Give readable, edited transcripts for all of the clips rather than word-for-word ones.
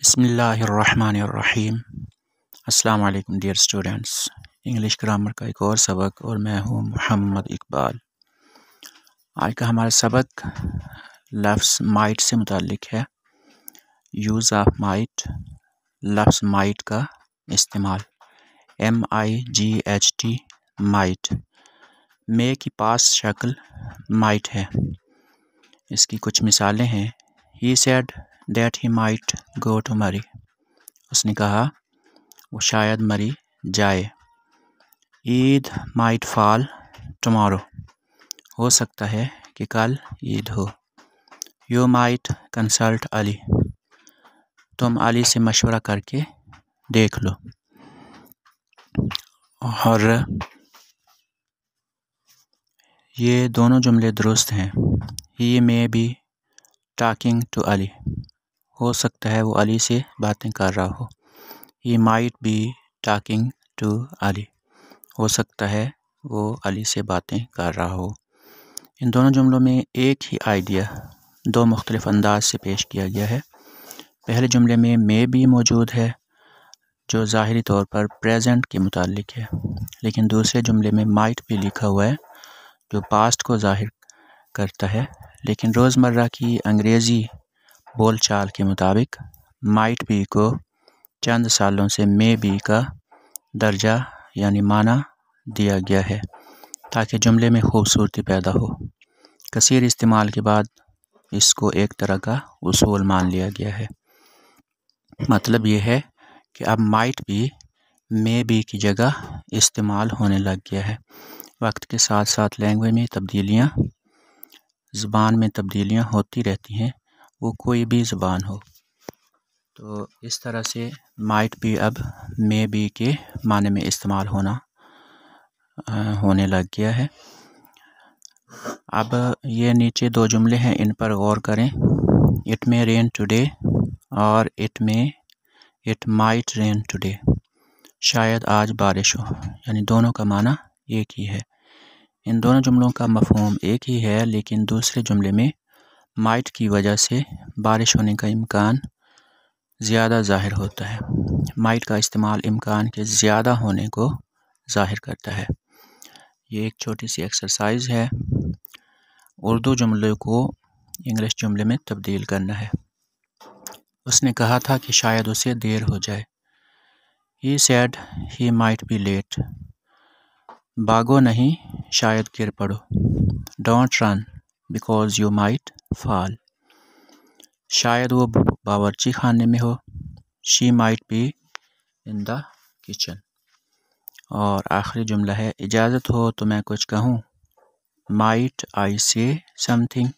बिस्मिल्लाहिर्रहमानिर्रहीम। अस्सलाम वालेकुम डियर स्टूडेंट्स। इंग्लिश ग्रामर का एक और सबक और मैं हूँ मोहम्मद इकबाल। आज का हमारा सबक लफ्ज़ माइट से मुताल्लिक है। यूज़ ऑफ माइट, लफ्ज़ माइट का इस्तेमाल। MIGHT might. मे की पास्ट शक्ल माइट है। इसकी कुछ मिसालें हैं। He said that he might go to marry. उसने कहा वो शायद मरी जाए। Eid might fall tomorrow. हो सकता है कि कल ईद हो। You might consult Ali. तुम अली से मशवरा करके देख लो। और ये दोनों जुमले दुरुस्त हैं। He may be talking to Ali. हो सकता है वो अली से बातें कर रहा हो। He might be talking to Ali. हो सकता है वो अली से बातें कर रहा हो। इन दोनों जुमलों में एक ही आइडिया दो मुख्तलिफ अंदाज से पेश किया गया है। पहले जुमले में मे भी मौजूद है जो ज़ाहिरी तौर पर प्रेजेंट के मुतालिक है, लेकिन दूसरे जुमले में माइट भी लिखा हुआ है जो पास्ट को ज़ाहिर करता है। लेकिन रोज़मर्रा की अंग्रेज़ी बोलचाल के मुताबिक माइट बी को चंद सालों से मे बी का दर्जा यानी माना दिया गया है ताकि जुमले में खूबसूरती पैदा हो। कसीर इस्तेमाल के बाद इसको एक तरह का उसूल मान लिया गया है। मतलब ये है कि अब माइट भी मे बी की जगह इस्तेमाल होने लग गया है। वक्त के साथ साथ लैंग्वेज में तब्दीलियाँ, ज़बान में तब्दीलियाँ होती रहती हैं, वो कोई भी ज़बान हो। तो इस तरह से माइट भी अब मे बी के माने में इस्तेमाल होने लग गया है। अब ये नीचे दो जुमले हैं, इन पर गौर करें। इट मे रेन टुडे और इट माइट रेन टुडे। शायद आज बारिश हो, यानी दोनों का माना एक ही है। इन दोनों जुमलों का मफ़हूम एक ही है, लेकिन दूसरे जुमले में माइट की वजह से बारिश होने का इम्कान ज़्यादा ज़ाहिर होता है। माइट का इस्तेमाल इम्कान के ज़्यादा होने को ज़ाहिर करता है। ये एक छोटी सी एक्सरसाइज है। उर्दू जुमले को इंग्लिश जुमले में तब्दील करना है। उसने कहा था कि शायद उसे देर हो जाए। He said he might be late. भागो नहीं, शायद गिर पड़ो। Don't run because you might fall. शायद वो बावर्ची खाने में हो। She might be in the kitchen. और आखिरी जुमला है, इजाज़त हो तो मैं कुछ कहूँ। Might I say something?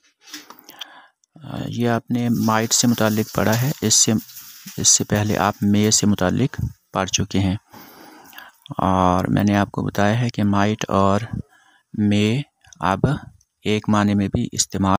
ये आपने might से मुतालिक पढ़ा है। इससे पहले आप may से मुतालिक पढ़ चुके हैं और मैंने आपको बताया है कि might और may अब एक माने में भी इस्तेमाल